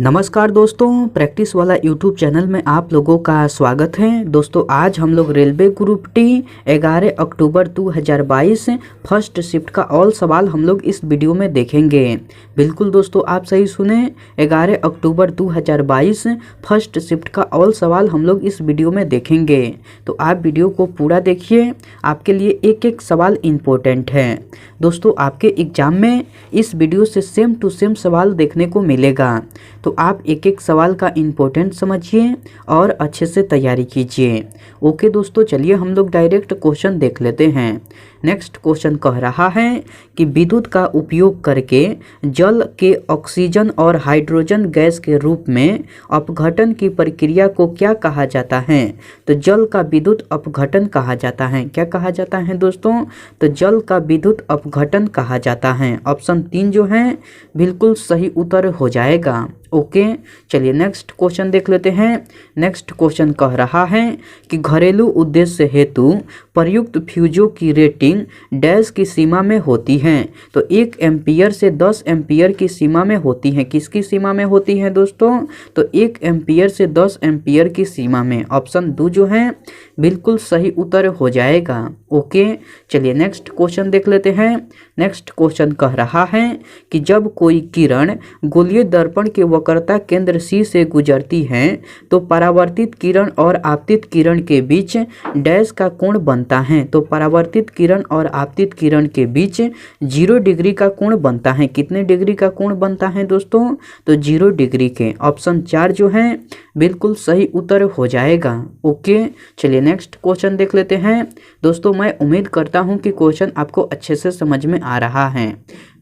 नमस्कार दोस्तों, प्रैक्टिस वाला यूट्यूब चैनल में आप लोगों का स्वागत है। दोस्तों आज हम लोग रेलवे ग्रुप टी 11 अक्टूबर 2022 फर्स्ट शिफ्ट का ऑल सवाल हम लोग इस वीडियो में देखेंगे। बिल्कुल दोस्तों, आप सही सुने, 11 अक्टूबर 2022 फर्स्ट शिफ्ट का ऑल सवाल हम लोग इस वीडियो में देखेंगे। तो आप वीडियो को पूरा देखिए, आपके लिए एक एक सवाल इम्पोर्टेंट है। दोस्तों आपके एग्जाम में इस वीडियो से सेम टू सेम सवाल देखने को मिलेगा, तो आप एक एक सवाल का इम्पोर्टेंट समझिए और अच्छे से तैयारी कीजिए। ओके दोस्तों, चलिए हम लोग डायरेक्ट क्वेश्चन देख लेते हैं। नेक्स्ट क्वेश्चन कह रहा है कि विद्युत का उपयोग करके जल के ऑक्सीजन और हाइड्रोजन गैस के रूप में अपघटन की प्रक्रिया को क्या कहा जाता है? तो जल का विद्युत अपघटन कहा जाता है। क्या कहा जाता है दोस्तों? तो जल का विद्युत अपघटन कहा जाता है। ऑप्शन 3 जो है बिल्कुल सही उत्तर हो जाएगा। ओके चलिए नेक्स्ट क्वेश्चन देख लेते हैं। नेक्स्ट क्वेश्चन कह रहा है कि घरेलू उद्देश्य हेतु प्रयुक्त फ्यूजों की रेटिंग डैश की सीमा में होती है? तो 1 एम्पियर से 10 एम्पियर की सीमा में होती है। किसकी सीमा में होती है दोस्तों? तो 1 एम्पियर से 10 एम्पियर की सीमा में। ऑप्शन 2 जो है बिल्कुल सही उत्तर हो जाएगा। ओके चलिए नेक्स्ट क्वेश्चन देख लेते हैं। नेक्स्ट क्वेश्चन कह रहा है कि जब कोई किरण गोलीय दर्पण के वक्रता केंद्र सी से गुजरती है तो परावर्तित किरण और आपतित किरण के बीच डैश का कोण बनता है। तो परावर्तित किरण और आपतित किरण के बीच 0 डिग्री का कोण बनता है। कितने डिग्री का कोण बनता है दोस्तों? तो 0 डिग्री के। ऑप्शन 4 जो है बिल्कुल सही उत्तर हो जाएगा। ओके चलिए नेक्स्ट क्वेश्चन देख लेते हैं। दोस्तों मैं उम्मीद करता हूं कि क्वेश्चन आपको अच्छे से समझ में आ रहा है।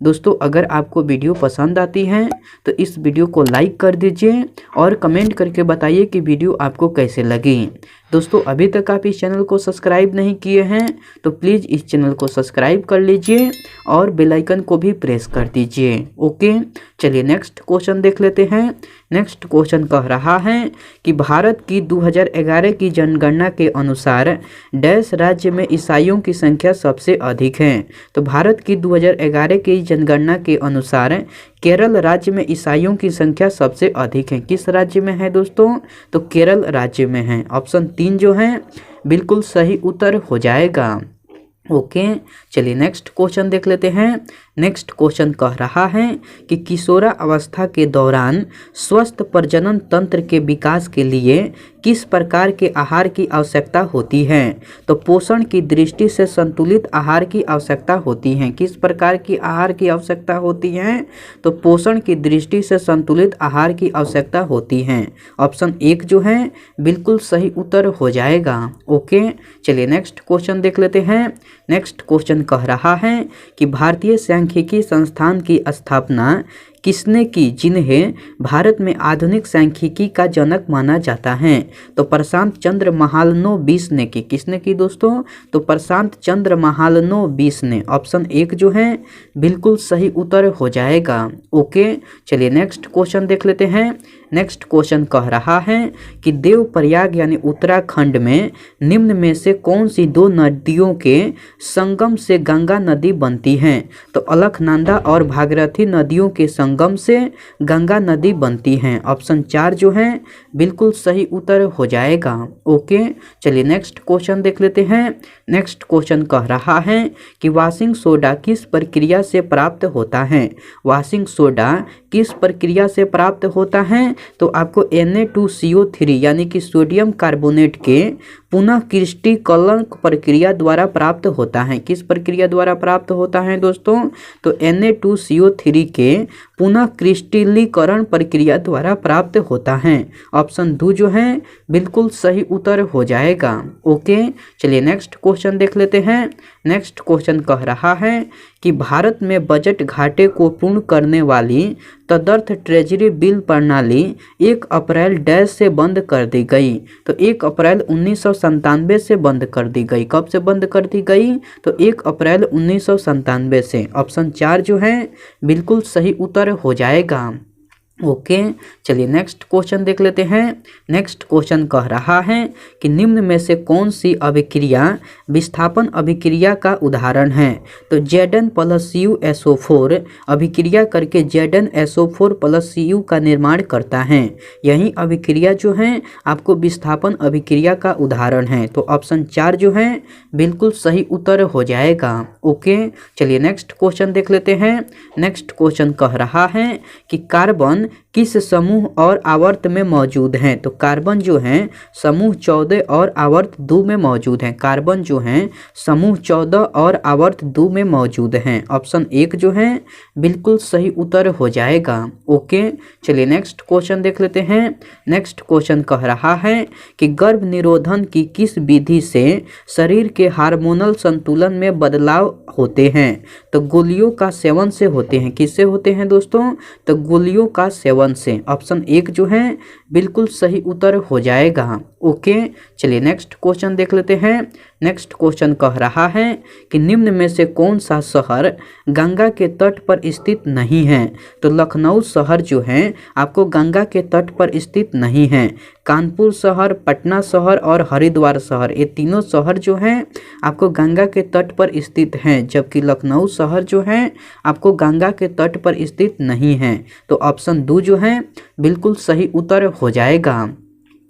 दोस्तों अगर आपको वीडियो पसंद आती है तो इस वीडियो को लाइक कर दीजिए और कमेंट करके बताइए कि वीडियो आपको कैसे लगी। दोस्तों अभी तक आप इस चैनल को सब्सक्राइब नहीं किए हैं तो प्लीज़ इस चैनल को सब्सक्राइब कर लीजिए और बेल आइकन को भी प्रेस कर दीजिए। ओके चलिए नेक्स्ट क्वेश्चन देख लेते हैं। नेक्स्ट क्वेश्चन कह रहा है कि भारत की 2011 की जनगणना के अनुसार डैश राज्य में ईसाइयों की संख्या सबसे अधिक है? तो भारत की 2011 की जनगणना के अनुसार केरल राज्य में ईसाइयों की संख्या सबसे अधिक है। किस राज्य में है दोस्तों? तो केरल राज्य में है। ऑप्शन 3 जो है बिल्कुल सही उत्तर हो जाएगा। ओके चलिए नेक्स्ट क्वेश्चन देख लेते हैं। नेक्स्ट क्वेश्चन कह रहा है कि किशोरा अवस्था के दौरान स्वस्थ प्रजनन तंत्र के विकास के लिए किस प्रकार के आहार की आवश्यकता होती है? तो पोषण की दृष्टि से संतुलित आहार की आवश्यकता होती है। किस प्रकार की आहार की आवश्यकता होती है? तो पोषण की दृष्टि से संतुलित आहार की आवश्यकता होती है। ऑप्शन 1 जो है बिल्कुल सही उत्तर हो जाएगा। ओके चलिए नेक्स्ट क्वेश्चन देख लेते हैं। नेक्स्ट क्वेश्चन कह रहा है कि भारतीय सांख्यिकी संस्थान की स्थापना किसने की, जिन्हें भारत में आधुनिक सांख्यिकी का जनक माना जाता है? तो प्रशांत चंद्र महालनोबिस ने की। किसने की दोस्तों? तो प्रशांत चंद्र महालनोबिस ने। ऑप्शन 1 जो है बिल्कुल सही उत्तर हो जाएगा। ओके चलिए नेक्स्ट क्वेश्चन देख लेते हैं। नेक्स्ट क्वेश्चन कह रहा है कि देवप्रयाग यानी उत्तराखंड में निम्न में से कौन सी 2 नदियों के संगम से गंगा नदी बनती है? तो अलकनंदा और भागीरथी नदियों के संगम से गंगा नदी बनती है। ऑप्शन 4 जो है बिल्कुल सही उत्तर हो जाएगा। ओके चलिए नेक्स्ट क्वेश्चन देख लेते हैं। नेक्स्ट क्वेश्चन कह रहा है कि वॉशिंग सोडा किस प्रक्रिया से प्राप्त होता है? वॉशिंग सोडा किस प्रक्रिया से प्राप्त होता है? तो आपको Na2CO3 यानी कि सोडियम कार्बोनेट के पुनः क्रिस्टलीकरण प्रक्रिया द्वारा प्राप्त होता है। किस प्रक्रिया द्वारा प्राप्त होता है दोस्तों? तो Na2CO3 के पुनः क्रिस्टलीकरण प्रक्रिया द्वारा प्राप्त होता है। ऑप्शन 2 जो है बिल्कुल सही उत्तर हो जाएगा। ओके चलिए नेक्स्ट क्वेश्चन देख लेते हैं। नेक्स्ट क्वेश्चन कह रहा है कि भारत में बजट घाटे को पूर्ण करने वाली तदर्थ ट्रेजरी बिल प्रणाली 1 अप्रैल डैश से बंद कर दी गई? तो 1 अप्रैल 1997 से बंद कर दी गई। कब से बंद कर दी गई? तो 1 अप्रैल 1997 से। ऑप्शन 4 जो है बिल्कुल सही उत्तर हो जाएगा। ओके, चलिए नेक्स्ट क्वेश्चन देख लेते हैं। नेक्स्ट क्वेश्चन कह रहा है कि निम्न में से कौन सी अभिक्रिया विस्थापन अभिक्रिया का उदाहरण है। तो Zn+Cu अभिक्रिया करके Zn का निर्माण करता है। यही अभिक्रिया जो है आपको विस्थापन अभिक्रिया का उदाहरण है। तो ऑप्शन 4 जो है बिल्कुल सही उत्तर हो जाएगा। ओके, चलिए नेक्स्ट क्वेश्चन देख लेते हैं। नेक्स्ट क्वेश्चन कह रहा है कि कार्बन किस समूह और आवर्त में मौजूद हैं। तो कार्बन जो है समूह 14 और आवर्त 2 में मौजूद हैं। कार्बन जो है समूह 14 और आवर्त 2 में मौजूद हैं। ऑप्शन 1 जो है बिल्कुल सही उत्तर हो जाएगा। ओके, चलिए नेक्स्ट क्वेश्चन देख लेते हैं। नेक्स्ट क्वेश्चन कह रहा है कि गर्भ निरोधन की किस विधि से शरीर के हार्मोनल संतुलन में बदलाव होते हैं। तो गोलियों का सेवन से होते हैं। किससे होते हैं दोस्तों? तो गोलियों का सेवन से। ऑप्शन 1 जो है बिल्कुल सही उत्तर हो जाएगा। ओके, चलिए नेक्स्ट क्वेश्चन देख लेते हैं। नेक्स्ट क्वेश्चन कह रहा है कि निम्न में से कौन सा शहर गंगा के तट पर स्थित नहीं है। तो लखनऊ शहर जो है आपको गंगा के तट पर स्थित नहीं है। कानपुर शहर, पटना शहर और हरिद्वार शहर, ये तीनों शहर जो हैं आपको गंगा के तट पर स्थित हैं, जबकि लखनऊ शहर जो है आपको गंगा के तट पर स्थित नहीं है। तो ऑप्शन 2 जो है बिल्कुल सही उत्तर हो जाएगा।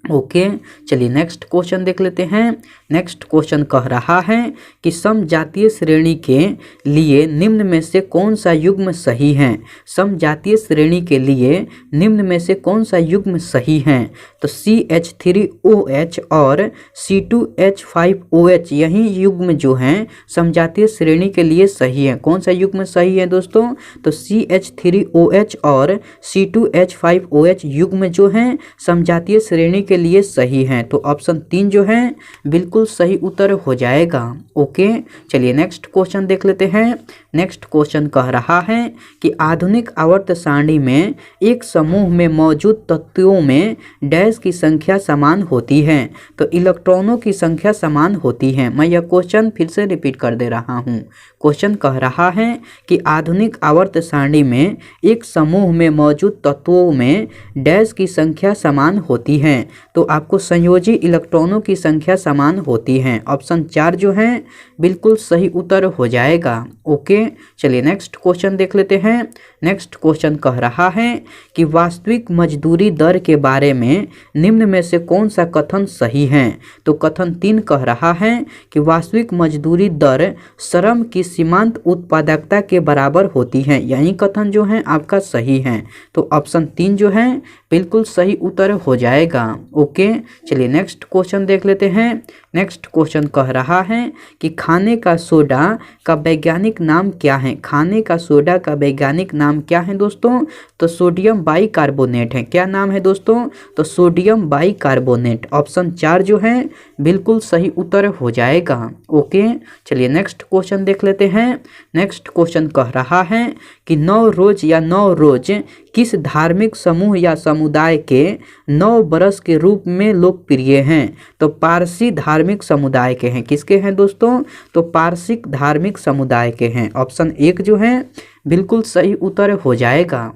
ओके, चलिए नेक्स्ट क्वेश्चन देख लेते हैं। नेक्स्ट क्वेश्चन कह रहा है कि समजातीय श्रेणी के लिए निम्न में से कौन सा युग्म सही है। समजातीय श्रेणी के लिए निम्न में से कौन सा युग्म सही है। तो CH3OH और C2H5OH यही युग्म जो हैं समजातीय श्रेणी के लिए सही है। कौन सा युग्म सही है दोस्तों? तो CH3OH और C2H5OH युग्म जो हैं समजातीय श्रेणी के लिए सही है। तो ऑप्शन 3 जो है बिल्कुल सही उत्तर हो जाएगा। ओके, चलिए नेक्स्ट क्वेश्चन देख लेते हैं। नेक्स्ट क्वेश्चन कह रहा है कि आधुनिक आवर्त सारणी में एक समूह में मौजूद तत्वों में डैश की संख्या समान होती है। तो इलेक्ट्रॉनों की संख्या समान होती है। मैं यह क्वेश्चन फिर से रिपीट कर दे रहा हूँ। क्वेश्चन कह रहा है कि आधुनिक आवर्त सारणी में एक समूह में मौजूद तत्वों में डैश की संख्या समान होती है। तो आपको संयोजी इलेक्ट्रॉनों की संख्या समान होती है। ऑप्शन 4 जो है बिल्कुल सही उत्तर हो जाएगा। ओके, चलिए नेक्स्ट क्वेश्चन देख लेते हैं। नेक्स्ट क्वेश्चन कह रहा है कि वास्तविक मजदूरी दर के बारे में निम्न में से कौन सा कथन सही है। तो कथन 3 कह रहा है कि वास्तविक मजदूरी दर श्रम की सीमांत उत्पादकता के बराबर होती है। यही कथन जो है आपका सही है। तो ऑप्शन 3 जो है बिल्कुल सही उत्तर हो जाएगा। ओके, चलिए नेक्स्ट क्वेश्चन देख लेते हैं। नेक्स्ट क्वेश्चन कह रहा है कि खाने का सोडा का वैज्ञानिक नाम क्या है। खाने का सोडा का वैज्ञानिक नाम क्या है दोस्तों? तो सोडियम बाइकार्बोनेट है। क्या नाम है दोस्तों? तो सोडियम बाइकार्बोनेट। ऑप्शन 4 जो है बिल्कुल सही उत्तर हो जाएगा। ओके, चलिए नेक्स्ट क्वेश्चन देख लेते हैं। नेक्स्ट क्वेश्चन कह रहा है कि नवरोज या नवरोज किस धार्मिक समूह या समुदाय के नव बरस के रूप में लोकप्रिय हैं। तो पारसी धार्मिक समुदाय के हैं। किसके हैं दोस्तों? तो पारसिक धार्मिक समुदाय के हैं। ऑप्शन 1 जो है बिल्कुल सही उत्तर हो जाएगा।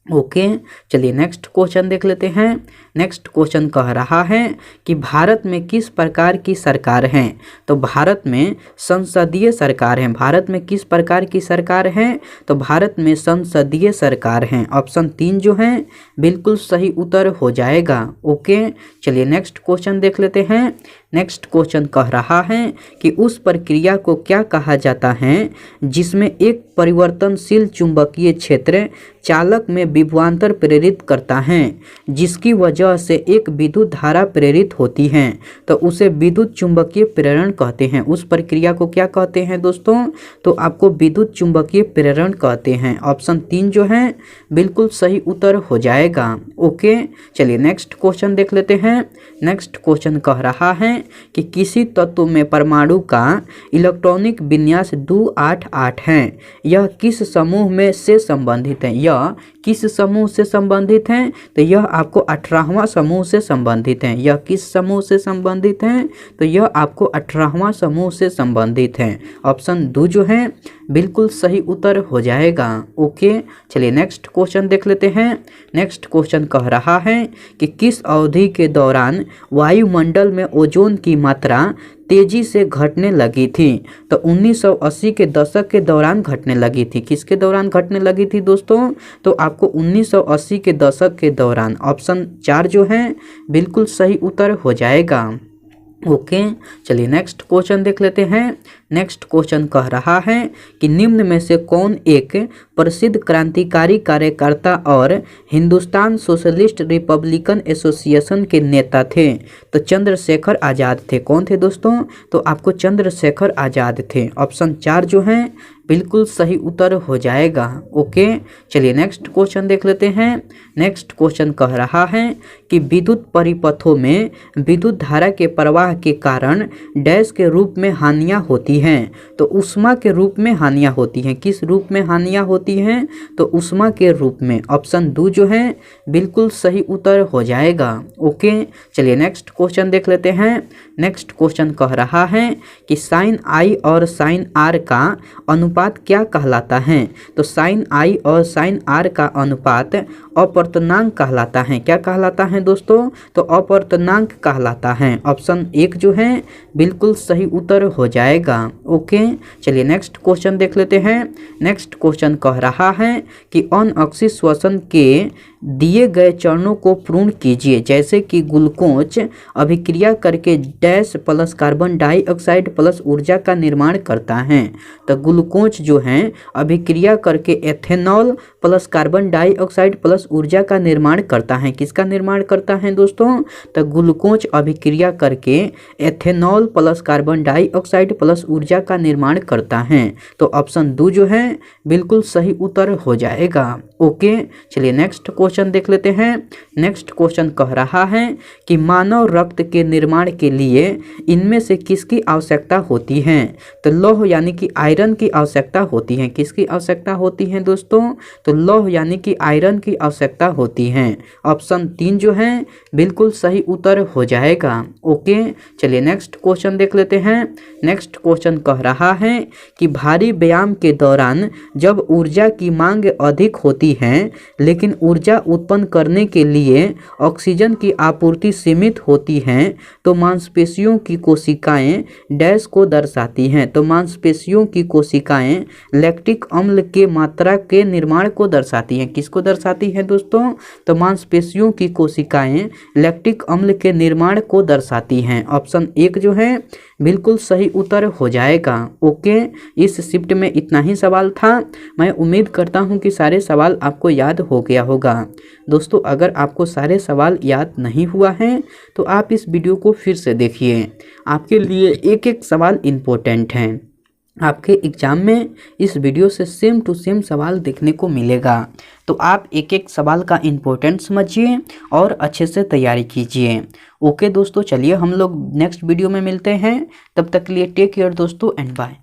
ओके, चलिए नेक्स्ट क्वेश्चन देख लेते हैं। नेक्स्ट क्वेश्चन कह रहा है कि भारत में किस प्रकार की सरकार है। तो भारत में संसदीय सरकार है। भारत में किस प्रकार की सरकार है? तो भारत में संसदीय सरकार है। ऑप्शन 3 जो है बिल्कुल सही उत्तर हो जाएगा। ओके, चलिए नेक्स्ट क्वेश्चन देख लेते हैं। नेक्स्ट क्वेश्चन कह रहा है कि उस प्रक्रिया को क्या कहा जाता है जिसमें एक परिवर्तनशील चुंबकीय क्षेत्र चालक में विभवांतर प्रेरित करता है, जिसकी वजह से एक विद्युत धारा प्रेरित होती है। तो उसे विद्युत चुंबकीय प्रेरण कहते हैं। उस प्रक्रिया को क्या कहते हैं दोस्तों? तो आपको विद्युत चुंबकीय प्रेरण कहते हैं। ऑप्शन 3 जो है बिल्कुल सही उत्तर हो जाएगा। ओके, चलिए नेक्स्ट क्वेश्चन देख लेते हैं। नेक्स्ट क्वेश्चन कह रहा है कि किसी तत्व में परमाणु का इलेक्ट्रॉनिक विन्यास 288 है। यह किस समूह में से संबंधित है? यह किस समूह से संबंधित है? तो यह आपको 18वां 18वां समूह से संबंधित है। यह किस समूह से संबंधित है? तो यह आपको 18वां समूह से संबंधित है। ऑप्शन 2 जो है बिल्कुल सही उत्तर हो जाएगा। ओके, चलिए नेक्स्ट क्वेश्चन देख लेते हैं। नेक्स्ट क्वेश्चन कह रहा है कि किस अवधि के दौरान वायुमंडल में ओजोन की मात्रा तेजी से घटने लगी थी? तो 1980 के दशक के दौरान घटने लगी थी। किसके दौरान घटने लगी थी दोस्तों? तो आपको 1980 के दशक के दौरान। ऑप्शन 4 जो है बिल्कुल सही उत्तर हो जाएगा। ओके, चलिए नेक्स्ट क्वेश्चन देख लेते हैं। नेक्स्ट क्वेश्चन कह रहा है कि निम्न में से कौन एक प्रसिद्ध क्रांतिकारी कार्यकर्ता और हिंदुस्तान सोशलिस्ट रिपब्लिकन एसोसिएशन के नेता थे? तो चंद्रशेखर आज़ाद थे। कौन थे दोस्तों? तो आपको चंद्रशेखर आज़ाद थे। ऑप्शन 4 जो है बिल्कुल सही उत्तर हो जाएगा। ओके, चलिए नेक्स्ट क्वेश्चन देख लेते हैं। नेक्स्ट क्वेश्चन कह रहा है कि विद्युत परिपथों में विद्युत धारा के प्रवाह के कारण डैश के रूप में हानियां होती हैं? तो ऊष्मा के रूप में हानियां होती हैं। किस रूप में हानियां होती हैं? तो ऊष्मा के रूप में। ऑप्शन 2 जो है बिल्कुल सही उत्तर हो जाएगा। ओके, चलिए नेक्स्ट क्वेश्चन देख लेते हैं। नेक्स्ट क्वेश्चन कह रहा है कि साइन आई और साइन आर का अनुपात क्या कहलाता है? तो साइन आई और साइन आर का अनुपात अपवर्तनांक कहलाता है। क्या कहलाता है दोस्तों? तो अपवर्तनांक कहलाता है। ऑप्शन 1 जो है बिल्कुल सही उत्तर हो जाएगा। ओके, चलिए नेक्स्ट क्वेश्चन देख लेते हैं। नेक्स्ट क्वेश्चन कह रहा है कि अनअक्षित श्वसन के दिए गए चरणों को पूर्ण कीजिए। जैसे कि ग्लूकोज अभिक्रिया करके dash plus carbon dioxide plus ऊर्जा का निर्माण करता है। तो ग्लूकोज जो है अभिक्रिया करके ethanol plus carbon dioxide plus ऊर्जा का निर्माण करता है। किसका निर्माण करता है दोस्तों? तो ग्लूकोज अभिक्रिया करके ethanol plus carbon dioxide plus ऊर्जा का निर्माण करता है। तो ऑप्शन 2 जो है बिल्कुल सही उत्तर हो जाएगा। ओके, चलिए नेक्स्ट क्वेश्चन देख लेते हैं। नेक्स्ट क्वेश्चन कह रहा है कि मानव रक्त के निर्माण के लिए इनमें से किसकी आवश्यकता होती है? तो लौह यानी कि आयरन की आवश्यकता होती है। किसकी आवश्यकता होती है दोस्तों? तो लौह यानी कि आयरन की आवश्यकता होती है। ऑप्शन 3 जो है बिल्कुल सही उत्तर हो जाएगा। ओके, चलिए नेक्स्ट क्वेश्चन देख लेते हैं। नेक्स्ट क्वेश्चन कह रहा है कि भारी व्यायाम के दौरान जब ऊर्जा की मांग अधिक होती है लेकिन ऊर्जा उत्पन्न करने के लिए ऑक्सीजन की आपूर्ति सीमित होती है तो मांसपेशियों की कोशिकाएं डैश को दर्शाती हैं। तो मांसपेशियों की कोशिकाएं लैक्टिक अम्ल के मात्रा के निर्माण को दर्शाती हैं। किसको दर्शाती हैं दोस्तों? तो मांसपेशियों की कोशिकाएं लैक्टिक अम्ल के निर्माण को दर्शाती हैं। ऑप्शन 1 जो है बिल्कुल सही उत्तर हो जाएगा। ओके, इस शिफ्ट में इतना ही सवाल था। मैं उम्मीद करता हूं कि सारे सवाल आपको याद हो गया होगा। दोस्तों, अगर आपको सारे सवाल याद नहीं हुआ है तो आप इस वीडियो को फिर से देखिए। आपके लिए एक एक सवाल इम्पोर्टेंट है। आपके एग्जाम में इस वीडियो से सेम टू सेम सवाल देखने को मिलेगा। तो आप एक एक सवाल का इम्पोर्टेंट समझिए और अच्छे से तैयारी कीजिए। ओके दोस्तों, चलिए हम लोग नेक्स्ट वीडियो में मिलते हैं। तब तक के लिए टेक केयर दोस्तों एंड बाय।